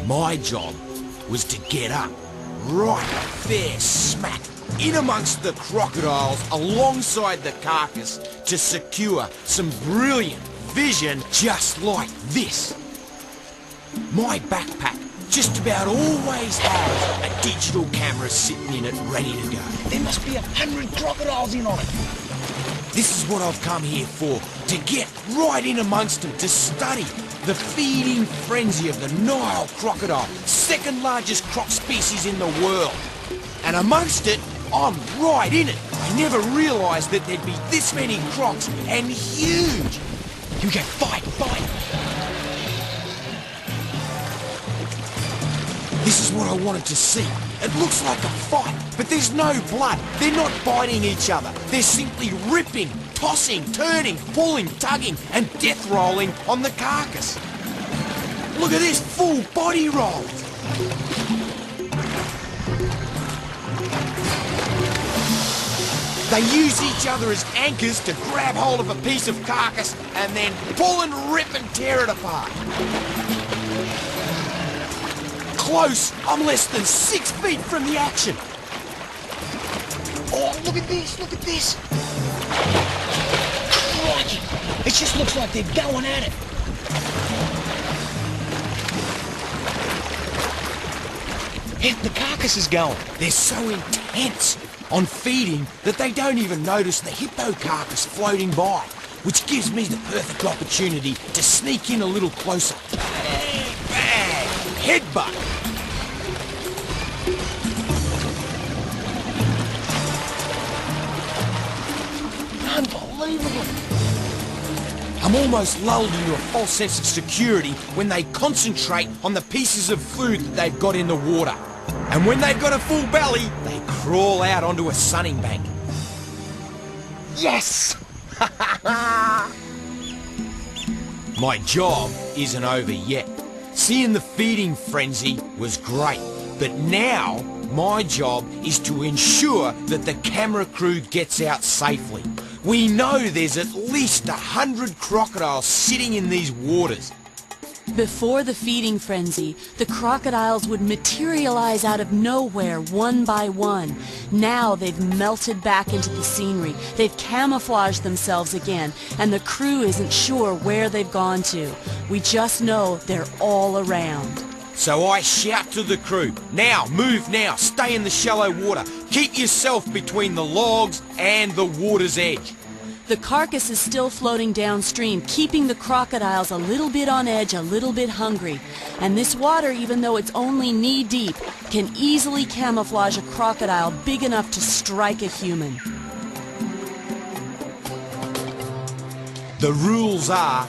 My job was to get up, right there smack, in amongst the crocodiles alongside the carcass to secure some brilliant vision just like this. My backpack just about always has a digital camera sitting in it ready to go. There must be 100 crocodiles in on it. This is what I've come here for, to get right in amongst them, to study the feeding frenzy of the Nile crocodile, second largest croc species in the world. And amongst it, I'm right in it. I never realised that there'd be this many crocs, and huge. You go, fight, fight. This is what I wanted to see. It looks like a fight, but there's no blood. They're not biting each other. They're simply ripping, tossing, turning, pulling, tugging, and death rolling on the carcass. Look at this, full body rolls. They use each other as anchors to grab hold of a piece of carcass and then pull and rip and tear it apart. Close, I'm less than 6 feet from the action. Oh, look at this, look at this. Crikey, it just looks like they're going at it. Yeah, the carcass is going. They're so intense on feeding that they don't even notice the hippo carcass floating by, which gives me the perfect opportunity to sneak in a little closer. Bang, bang, headbutt. Unbelievable. I'm almost lulled into a false sense of security when they concentrate on the pieces of food that they've got in the water. And when they've got a full belly, they crawl out onto a sunning bank. Yes! My job isn't over yet. Seeing the feeding frenzy was great, but now my job is to ensure that the camera crew gets out safely. We know there's at least 100 crocodiles sitting in these waters. Before the feeding frenzy, the crocodiles would materialize out of nowhere one by one. Now they've melted back into the scenery. They've camouflaged themselves again, and the crew isn't sure where they've gone to. We just know they're all around. So I shout to the crew, now, move now, stay in the shallow water. Keep yourself between the logs and the water's edge. The carcass is still floating downstream, keeping the crocodiles a little bit on edge, a little bit hungry. And this water, even though it's only knee-deep, can easily camouflage a crocodile big enough to strike a human. The rules are,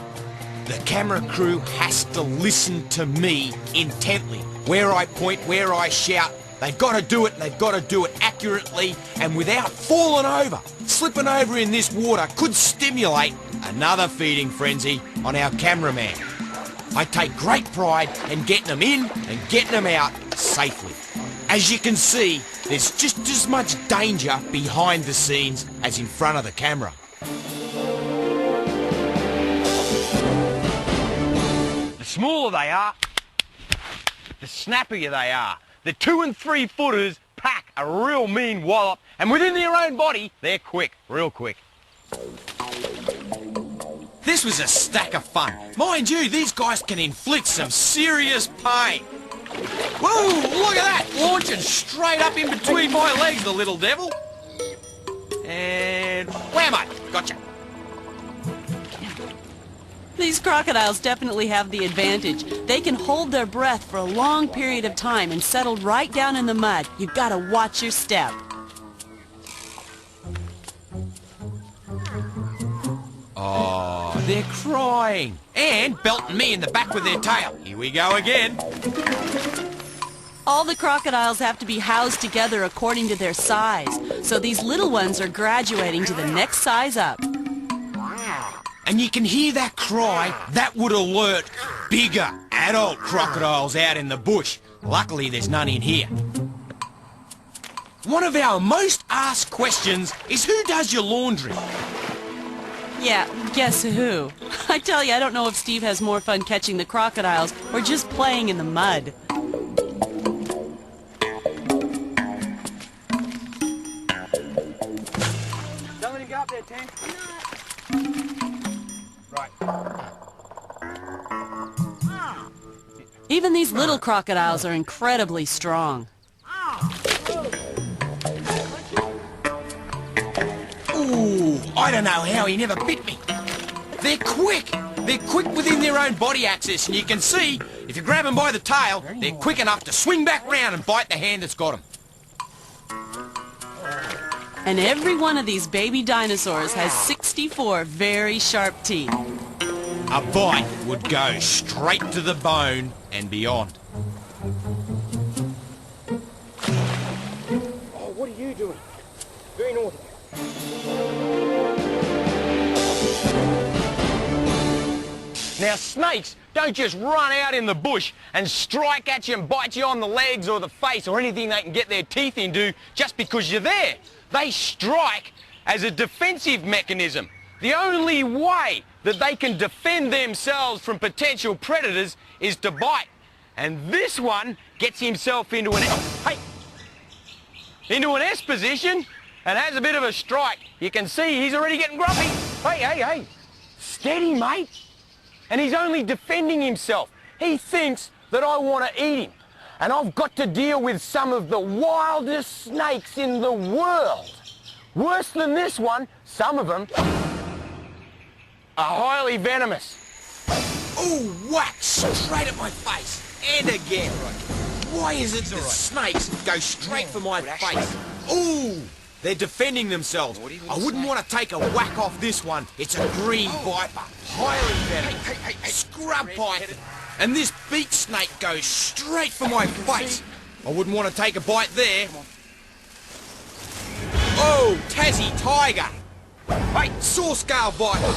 the camera crew has to listen to me intently. Where I point, where I shout, they've got to do it, and they've got to do it accurately and without falling over. Slipping over in this water could stimulate another feeding frenzy on our cameraman. I take great pride in getting them in and getting them out safely. As you can see, there's just as much danger behind the scenes as in front of the camera. The smaller they are, the snappier they are. The 2 and 3 footers pack a real mean wallop, and within their own body, they're quick, real quick. This was a stack of fun. Mind you, these guys can inflict some serious pain. Whoa, look at that, launching straight up in between my legs, the little devil. And whammo, gotcha. These crocodiles definitely have the advantage. They can hold their breath for a long period of time and settle right down in the mud. You've got to watch your step. Oh, they're crying. And belting me in the back with their tail. Here we go again. All the crocodiles have to be housed together according to their size. So these little ones are graduating to the next size up. And you can hear that cry, that would alert bigger adult crocodiles out in the bush. Luckily, there's none in here. One of our most asked questions is who does your laundry? Yeah, guess who? I tell you, I don't know if Steve has more fun catching the crocodiles or just playing in the mud. Okay. Right. Even these little crocodiles are incredibly strong. Ooh, I don't know how he never bit me. They're quick. They're quick within their own body axis, and you can see, if you grab them by the tail, they're quick enough to swing back round and bite the hand that's got them. And every one of these baby dinosaurs has 64 very sharp teeth. A bite would go straight to the bone and beyond. Oh, what are you doing? Very naughty. Now, snakes don't just run out in the bush and strike at you and bite you on the legs or the face or anything they can get their teeth into just because you're there. They strike as a defensive mechanism. The only way that they can defend themselves from potential predators is to bite. And this one gets himself into an S position and has a bit of a strike. You can see he's already getting grumpy. Hey. Steady, mate. And he's only defending himself. He thinks that I want to eat him. And I've got to deal with some of the wildest snakes in the world. Worse than this one, some of them are highly venomous. Ooh, whack! Straight at my face. And again. Why is it that snakes go straight for my face? Ooh! They're defending themselves. I wouldn't want to take a whack off this one. It's a green viper. Highly venomous. Scrub python. And this beach snake goes straight for my face. I wouldn't want to take a bite there. Oh, Tassie tiger. Hey, saw scale viper.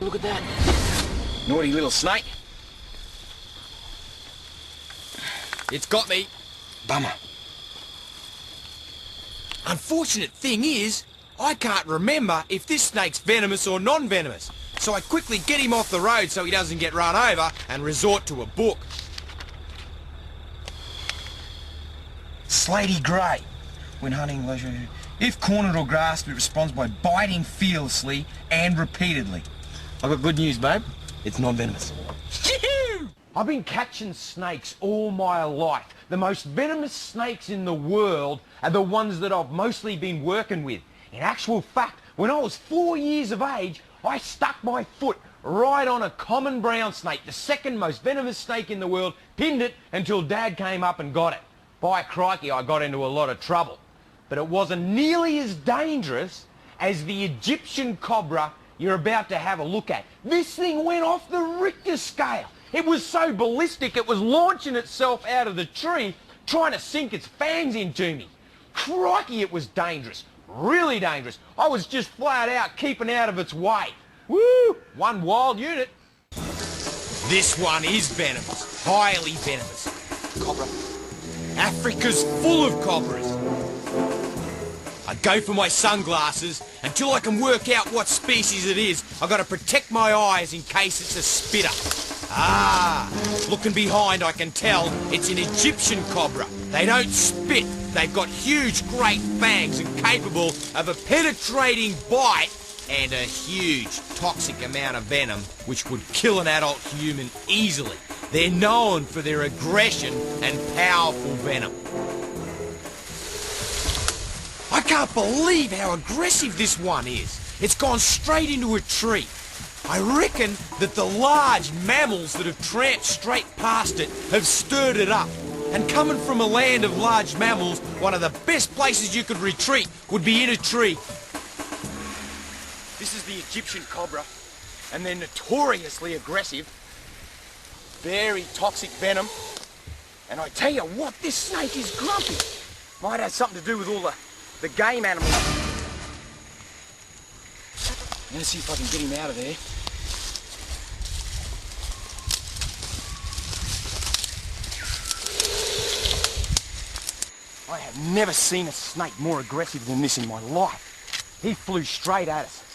Look at that. Naughty little snake. It's got me. Bummer. Unfortunate thing is, I can't remember if this snake's venomous or non-venomous. So I quickly get him off the road so he doesn't get run over and resort to a book. Slaty grey. When hunting leisure, if cornered or grasped, it responds by biting fearlessly and repeatedly. I've got good news, babe. It's non-venomous. I've been catching snakes all my life. The most venomous snakes in the world are the ones that I've mostly been working with. In actual fact, when I was 4 years of age, I stuck my foot right on a common brown snake, the second most venomous snake in the world, pinned it until Dad came up and got it. By crikey, I got into a lot of trouble. But it wasn't nearly as dangerous as the Egyptian cobra you're about to have a look at. This thing went off the Richter scale. It was so ballistic it was launching itself out of the tree, trying to sink its fangs into me. Crikey, it was dangerous. Really dangerous. I was just flat out keeping out of its way. Woo! One wild unit. This one is venomous. Highly venomous. Cobra. Africa's full of cobras. I go for my sunglasses. Until I can work out what species it is, I've got to protect my eyes in case it's a spitter. Ah, looking behind I can tell it's an Egyptian cobra. They don't spit. They've got huge great fangs and capable of a penetrating bite and a huge toxic amount of venom which would kill an adult human easily. They're known for their aggression and powerful venom. I can't believe how aggressive this one is. It's gone straight into a tree. I reckon that the large mammals that have tramped straight past it have stirred it up. And coming from a land of large mammals, one of the best places you could retreat would be in a tree. This is the Egyptian cobra, and they're notoriously aggressive. Very toxic venom. And I tell you what, this snake is grumpy. Might have something to do with all the game animals. Let's see if I can get him out of there. I have never seen a snake more aggressive than this in my life. He flew straight at us.